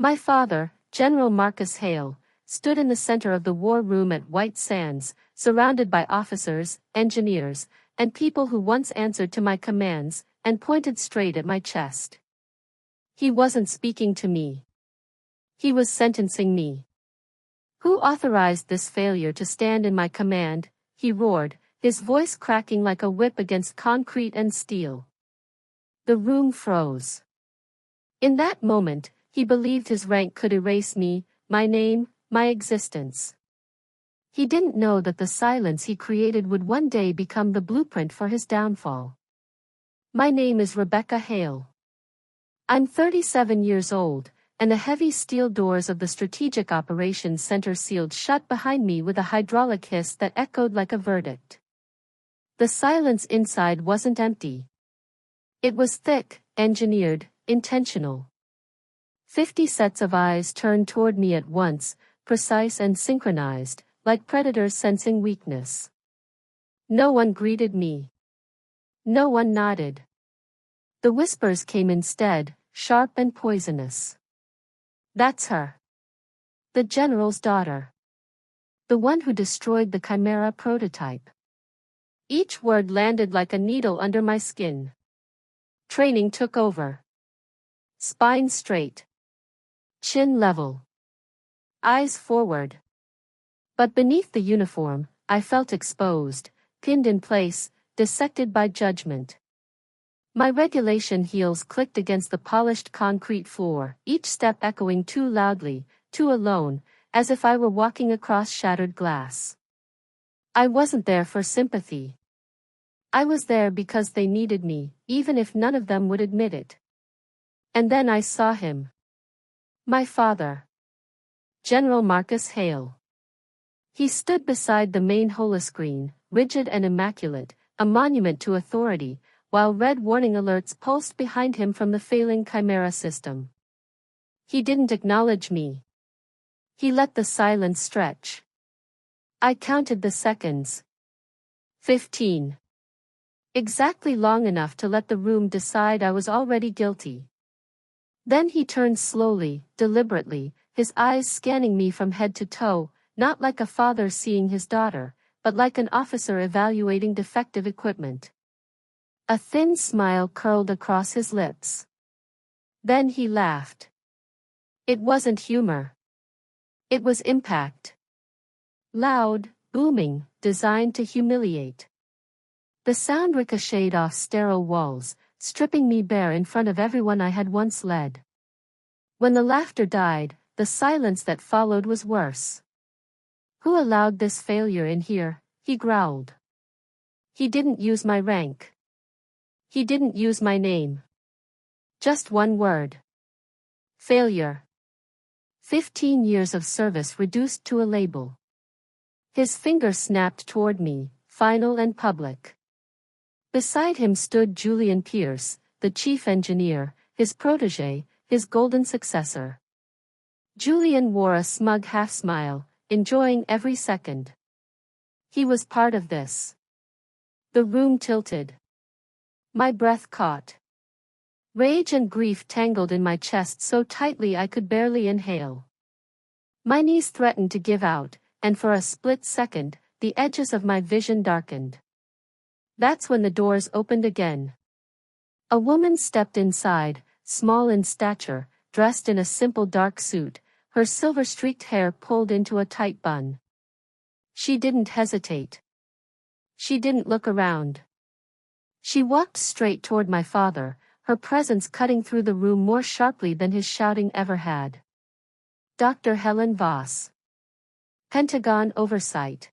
My father, General Marcus Hale, stood in the center of the war room at White Sands, surrounded by officers, engineers, and people who once answered to my commands, and pointed straight at my chest. He wasn't speaking to me. He was sentencing me. "Who authorized this failure to stand in my command?" he roared, his voice cracking like a whip against concrete and steel. The room froze. In that moment, he believed his rank could erase me, my name, my existence. He didn't know that the silence he created would one day become the blueprint for his downfall. My name is Rebecca Hale. I'm 37 years old, and the heavy steel doors of the Strategic Operations Center sealed shut behind me with a hydraulic hiss that echoed like a verdict. The silence inside wasn't empty. It was thick, engineered, intentional. 50 sets of eyes turned toward me at once, precise and synchronized, like predators sensing weakness. No one greeted me. No one nodded. The whispers came instead, sharp and poisonous. "That's her. The general's daughter. The one who destroyed the Chimera prototype." Each word landed like a needle under my skin. Training took over. Spine straight. Chin level. Eyes forward. But beneath the uniform, I felt exposed, pinned in place, dissected by judgment. My regulation heels clicked against the polished concrete floor, each step echoing too loudly, too alone, as if I were walking across shattered glass. I wasn't there for sympathy. I was there because they needed me, even if none of them would admit it. And then I saw him. My father. General Marcus Hale. He stood beside the main holoscreen, rigid and immaculate, a monument to authority, while red warning alerts pulsed behind him from the failing Chimera system. He didn't acknowledge me. He let the silence stretch. I counted the seconds. 15. Exactly long enough to let the room decide I was already guilty. Then he turned slowly, deliberately, his eyes scanning me from head to toe, not like a father seeing his daughter, but like an officer evaluating defective equipment. A thin smile curled across his lips. Then he laughed. It wasn't humor. It was impact. Loud, booming, designed to humiliate. The sound ricocheted off sterile walls, stripping me bare in front of everyone I had once led. When the laughter died, the silence that followed was worse. "Who allowed this failure in here?" he growled. He didn't use my rank. He didn't use my name. Just one word. Failure. 15 years of service reduced to a label. His finger snapped toward me, final and public. Beside him stood Julian Pierce, the chief engineer, his protege, his golden successor. Julian wore a smug half-smile, enjoying every second. He was part of this. The room tilted. My breath caught. Rage and grief tangled in my chest so tightly I could barely inhale. My knees threatened to give out, and for a split second, the edges of my vision darkened. That's when the doors opened again. A woman stepped inside, small in stature, dressed in a simple dark suit, her silver-streaked hair pulled into a tight bun. She didn't hesitate. She didn't look around. She walked straight toward my father, her presence cutting through the room more sharply than his shouting ever had. Dr. Helen Voss. Pentagon oversight.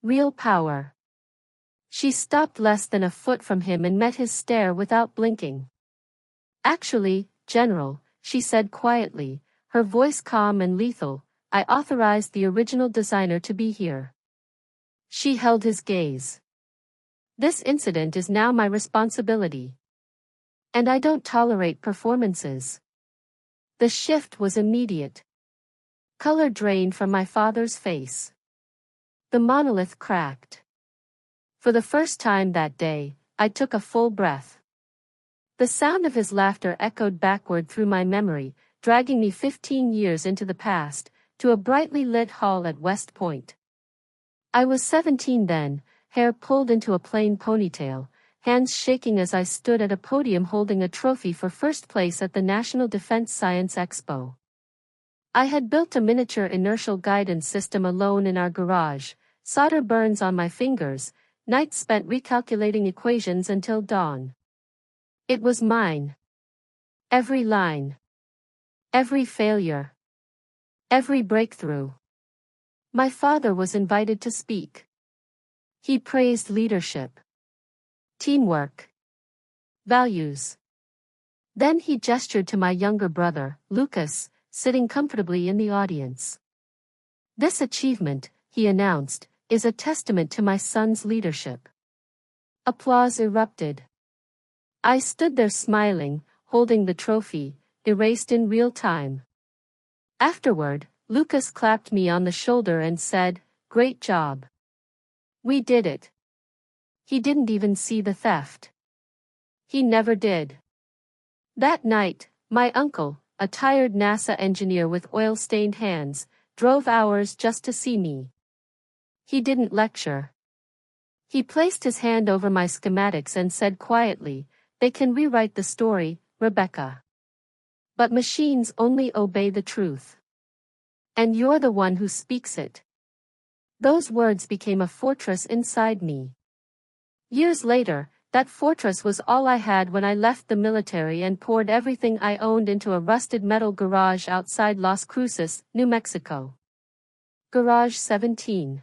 Real power. She stopped less than a foot from him and met his stare without blinking. "Actually, General," she said quietly, her voice calm and lethal, "I authorized the original designer to be here." She held his gaze. "This incident is now my responsibility. And I don't tolerate performances." The shift was immediate. Color drained from my father's face. The monolith cracked. For the first time that day, I took a full breath. The sound of his laughter echoed backward through my memory, dragging me 15 years into the past, to a brightly lit hall at West Point. I was 17 then, hair pulled into a plain ponytail, hands shaking as I stood at a podium holding a trophy for first place at the National Defense Science Expo. I had built a miniature inertial guidance system alone in our garage, solder burns on my fingers, nights spent recalculating equations until dawn. It was mine. Every line. Every failure. Every breakthrough. My father was invited to speak. He praised leadership, teamwork, values. Then he gestured to my younger brother, Lucas, sitting comfortably in the audience. "This achievement," he announced, "is a testament to my son's leadership." Applause erupted. I stood there smiling, holding the trophy, erased in real time. Afterward, Lucas clapped me on the shoulder and said, "Great job. We did it." He didn't even see the theft. He never did. That night, my uncle, a tired NASA engineer with oil-stained hands, drove hours just to see me. He didn't lecture. He placed his hand over my schematics and said quietly, "They can rewrite the story, Rebecca. But machines only obey the truth. And you're the one who speaks it." Those words became a fortress inside me. Years later, that fortress was all I had when I left the military and poured everything I owned into a rusted metal garage outside Las Cruces, New Mexico. Garage 17.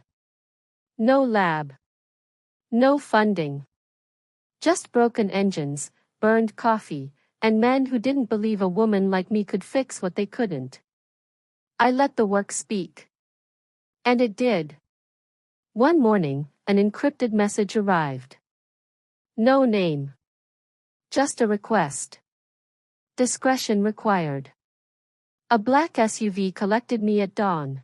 No lab. No funding. Just broken engines, burned coffee, and men who didn't believe a woman like me could fix what they couldn't. I let the work speak. And it did. One morning, an encrypted message arrived. No name. Just a request. Discretion required. A black SUV collected me at dawn.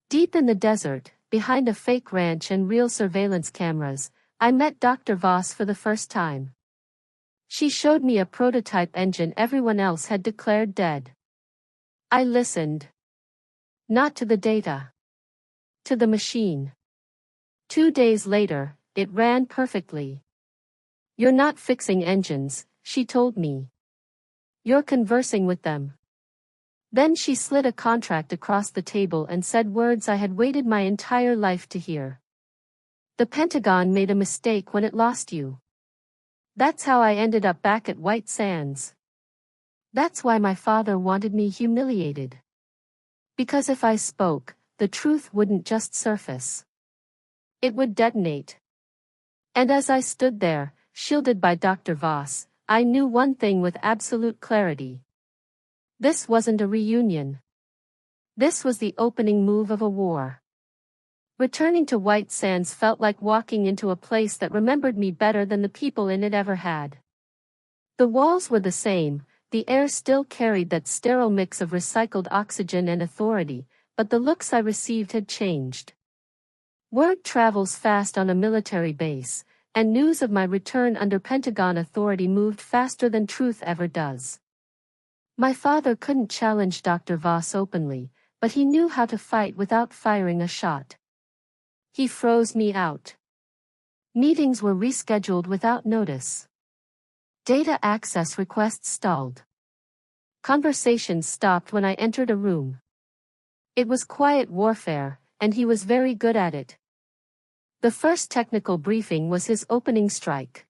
Deep in the desert, behind a fake ranch and real surveillance cameras, I met Dr. Voss for the first time. She showed me a prototype engine everyone else had declared dead. I listened. Not to the data. To the machine. 2 days later, it ran perfectly. "You're not fixing engines," she told me. "You're conversing with them." Then she slid a contract across the table and said words I had waited my entire life to hear. "The Pentagon made a mistake when it lost you." That's how I ended up back at White Sands. That's why my father wanted me humiliated. Because if I spoke, the truth wouldn't just surface. It would detonate. And as I stood there, shielded by Dr. Voss, I knew one thing with absolute clarity. This wasn't a reunion. This was the opening move of a war. Returning to White Sands felt like walking into a place that remembered me better than the people in it ever had. The walls were the same, the air still carried that sterile mix of recycled oxygen and authority, but the looks I received had changed. Word travels fast on a military base, and news of my return under Pentagon authority moved faster than truth ever does. My father couldn't challenge Dr. Voss openly, but he knew how to fight without firing a shot. He froze me out. Meetings were rescheduled without notice. Data access requests stalled. Conversations stopped when I entered a room. It was quiet warfare, and he was very good at it. The first technical briefing was his opening strike.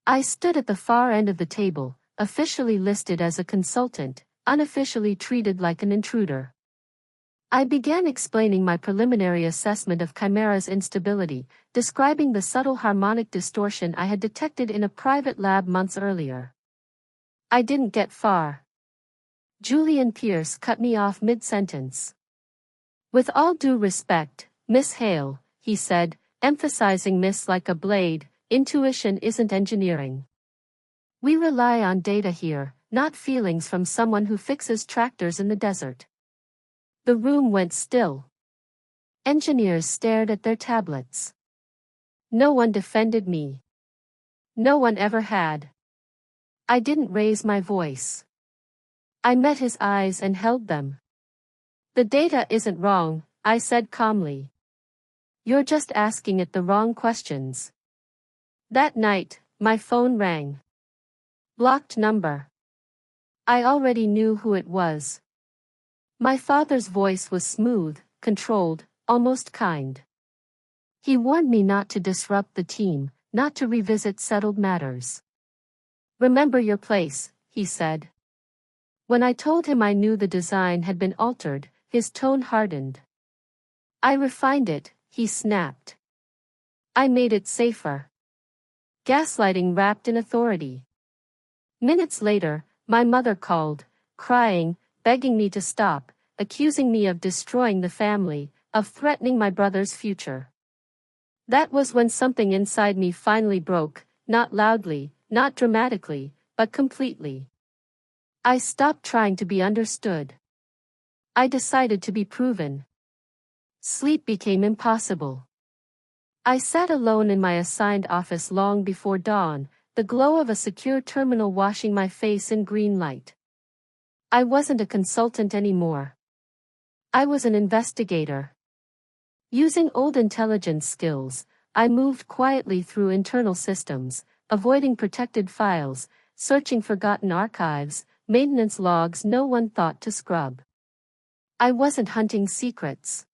I stood at the far end of the table, officially listed as a consultant, unofficially treated like an intruder. I began explaining my preliminary assessment of Chimera's instability, describing the subtle harmonic distortion I had detected in a private lab months earlier. I didn't get far. Julian Pierce cut me off mid-sentence. "With all due respect, Miss Hale," he said, emphasizing Miss like a blade, "intuition isn't engineering. We rely on data here, not feelings from someone who fixes tractors in the desert." The room went still. Engineers stared at their tablets. No one defended me. No one ever had. I didn't raise my voice. I met his eyes and held them. The data isn't wrong, I said calmly. You're just asking it the wrong questions. That night, my phone rang. Blocked number. I already knew who it was. My father's voice was smooth, controlled, almost kind. He warned me not to disrupt the team, not to revisit settled matters. Remember your place, he said. When I told him I knew the design had been altered, his tone hardened. I refined it, he snapped. I made it safer. Gaslighting wrapped in authority. Minutes later, my mother called, crying, begging me to stop, accusing me of destroying the family, of threatening my brother's future. That was when something inside me finally broke, not loudly, not dramatically, but completely. I stopped trying to be understood. I decided to be proven. Sleep became impossible. I sat alone in my assigned office long before dawn, the glow of a secure terminal washing my face in green light. I wasn't a consultant anymore. I was an investigator. Using old intelligence skills, I moved quietly through internal systems, avoiding protected files, searching forgotten archives, maintenance logs no one thought to scrub. I wasn't hunting secrets.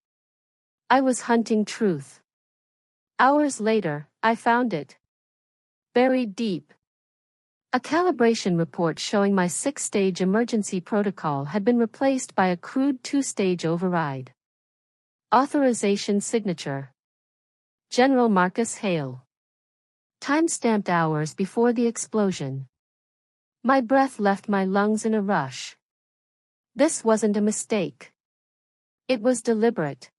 I was hunting truth. Hours later, I found it. Buried deep. A calibration report showing my 6-stage emergency protocol had been replaced by a crude 2-stage override. Authorization signature. General Marcus Hale. Time-stamped hours before the explosion. My breath left my lungs in a rush. This wasn't a mistake. It was deliberate.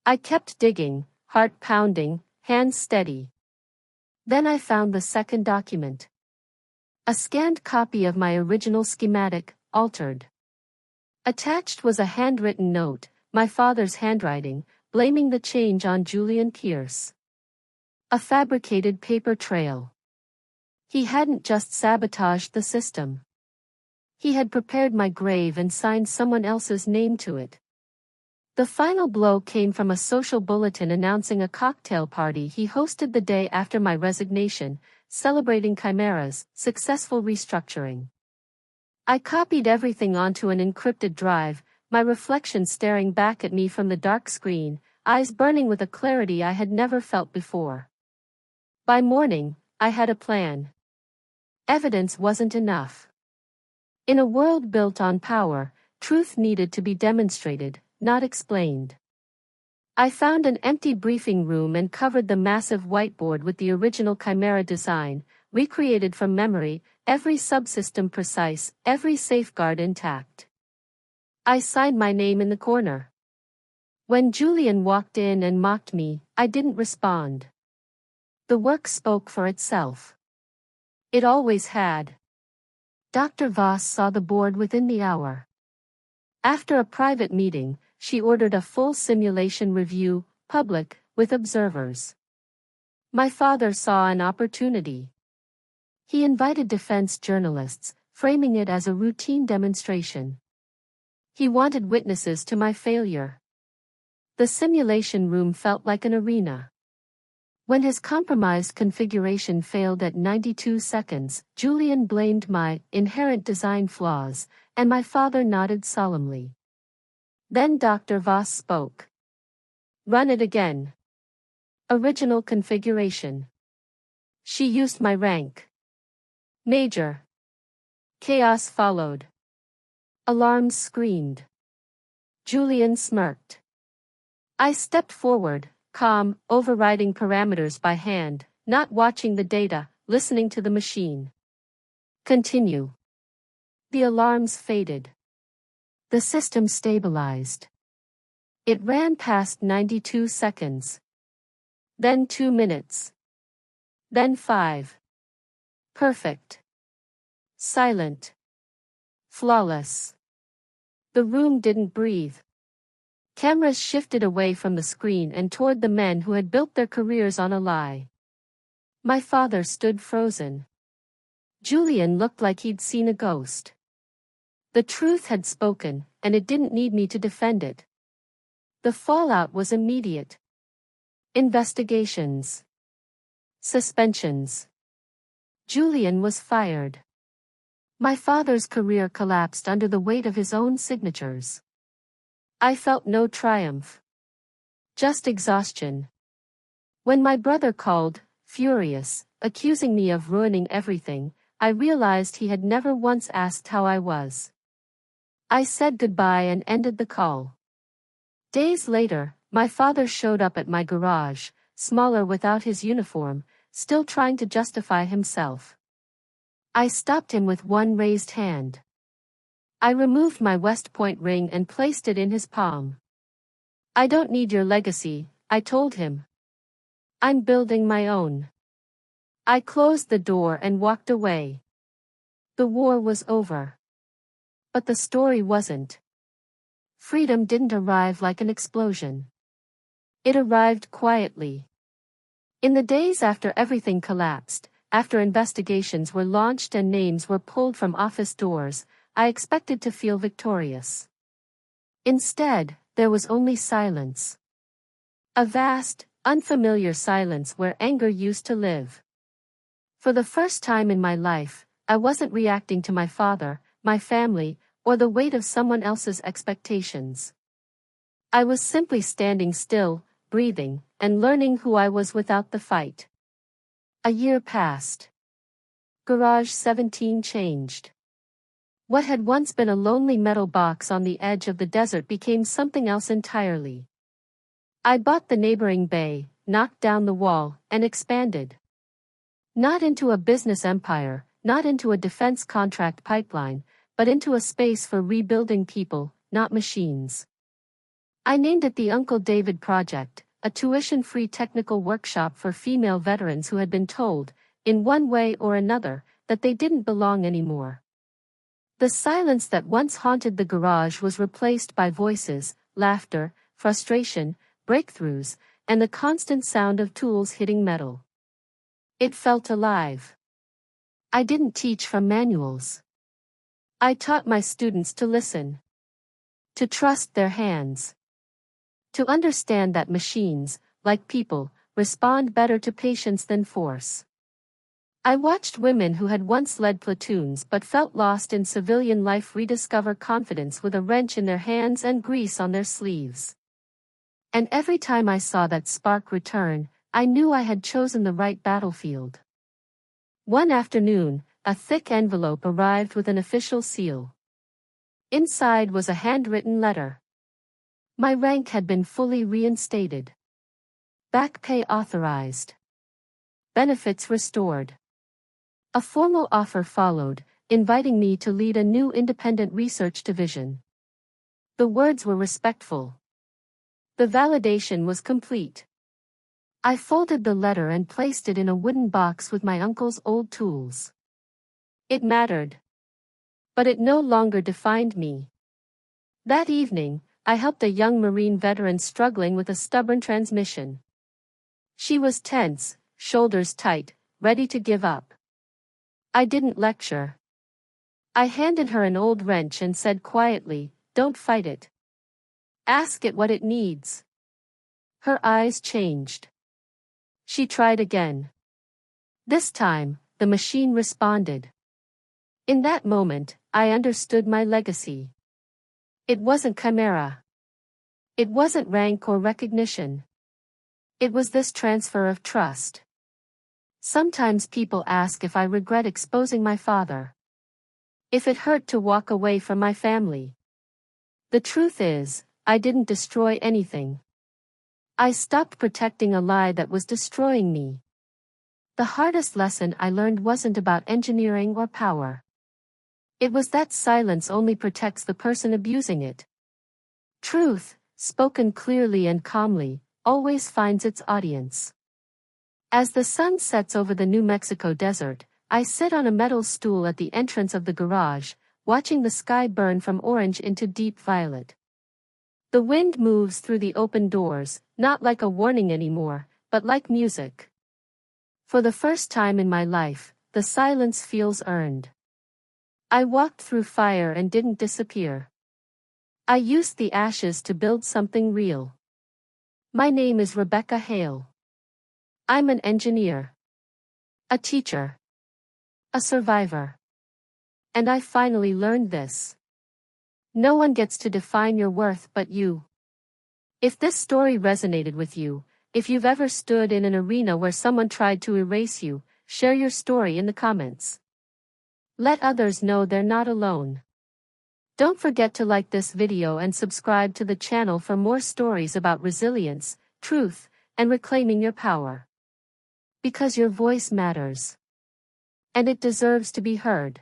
I kept digging, heart pounding, hands steady. Then I found the second document. A scanned copy of my original schematic, altered. Attached was a handwritten note, my father's handwriting, blaming the change on Julian Pierce. A fabricated paper trail. He hadn't just sabotaged the system. He had prepared my grave and signed someone else's name to it. The final blow came from a social bulletin announcing a cocktail party he hosted the day after my resignation, celebrating Chimera's successful restructuring. I copied everything onto an encrypted drive, my reflection staring back at me from the dark screen, eyes burning with a clarity I had never felt before. By morning, I had a plan. Evidence wasn't enough. In a world built on power, truth needed to be demonstrated, not explained. I found an empty briefing room and covered the massive whiteboard with the original Chimera design, recreated from memory, every subsystem precise, every safeguard intact. I signed my name in the corner. When Julian walked in and mocked me, I didn't respond. The work spoke for itself. It always had. Dr. Voss saw the board within the hour. After a private meeting, she ordered a full simulation review, public, with observers. My father saw an opportunity. He invited defense journalists, framing it as a routine demonstration. He wanted witnesses to my failure. The simulation room felt like an arena. When his compromised configuration failed at 92 seconds, Julian blamed my inherent design flaws, and my father nodded solemnly. Then Dr. Voss spoke. Run it again. Original configuration. She used my rank. Major. Chaos followed. Alarms screamed. Julian smirked. I stepped forward, calm, overriding parameters by hand, not watching the data, listening to the machine. Continue. The alarms faded. The system stabilized. It ran past 92 seconds. Then 2 minutes. Then 5. Perfect. Silent. Flawless. The room didn't breathe. Cameras shifted away from the screen and toward the men who had built their careers on a lie. My father stood frozen. Julian looked like he'd seen a ghost. The truth had spoken, and it didn't need me to defend it. The fallout was immediate. Investigations. Suspensions. Julian was fired. My father's career collapsed under the weight of his own signatures. I felt no triumph. Just exhaustion. When my brother called, furious, accusing me of ruining everything, I realized he had never once asked how I was. I said goodbye and ended the call. Days later, my father showed up at my garage, smaller without his uniform, still trying to justify himself. I stopped him with one raised hand. I removed my West Point ring and placed it in his palm. I don't need your legacy, I told him. I'm building my own. I closed the door and walked away. The war was over. But the story wasn't. Freedom didn't arrive like an explosion. It arrived quietly. In the days after everything collapsed, after investigations were launched and names were pulled from office doors, I expected to feel victorious. Instead, there was only silence. A vast, unfamiliar silence where anger used to live. For the first time in my life, I wasn't reacting to my father, my family, or the weight of someone else's expectations. I was simply standing still, breathing, and learning who I was without the fight. A year passed. Garage 17 changed. What had once been a lonely metal box on the edge of the desert became something else entirely. I bought the neighboring bay, knocked down the wall, and expanded. Not into a business empire, not into a defense contract pipeline, but into a space for rebuilding people, not machines. I named it the Uncle David Project, a tuition-free technical workshop for female veterans who had been told, in one way or another, that they didn't belong anymore. The silence that once haunted the garage was replaced by voices, laughter, frustration, breakthroughs, and the constant sound of tools hitting metal. It felt alive. I didn't teach from manuals. I taught my students to listen. To trust their hands. To understand that machines, like people, respond better to patience than force. I watched women who had once led platoons but felt lost in civilian life rediscover confidence with a wrench in their hands and grease on their sleeves. And every time I saw that spark return, I knew I had chosen the right battlefield. One afternoon, a thick envelope arrived with an official seal. Inside was a handwritten letter. My rank had been fully reinstated. Back pay authorized. Benefits restored. A formal offer followed, inviting me to lead a new independent research division. The words were respectful. The validation was complete. I folded the letter and placed it in a wooden box with my uncle's old tools. It mattered. But it no longer defined me. That evening, I helped a young Marine veteran struggling with a stubborn transmission. She was tense, shoulders tight, ready to give up. I didn't lecture. I handed her an old wrench and said quietly, "Don't fight it. Ask it what it needs." Her eyes changed. She tried again. This time, the machine responded. In that moment, I understood my legacy. It wasn't chimera. It wasn't rank or recognition. It was this transfer of trust. Sometimes people ask if I regret exposing my father. If it hurt to walk away from my family. The truth is, I didn't destroy anything. I stopped protecting a lie that was destroying me. The hardest lesson I learned wasn't about engineering or power. It was that silence only protects the person abusing it. Truth, spoken clearly and calmly, always finds its audience. As the sun sets over the New Mexico desert, I sit on a metal stool at the entrance of the garage, watching the sky burn from orange into deep violet. The wind moves through the open doors, not like a warning anymore, but like music. For the first time in my life, the silence feels earned. I walked through fire and didn't disappear. I used the ashes to build something real. My name is Rebecca Hale. I'm an engineer, a teacher, a survivor. And I finally learned this. No one gets to define your worth but you. If this story resonated with you, if you've ever stood in an arena where someone tried to erase you, share your story in the comments. Let others know they're not alone. Don't forget to like this video and subscribe to the channel for more stories about resilience, truth, and reclaiming your power. Because your voice matters. And it deserves to be heard.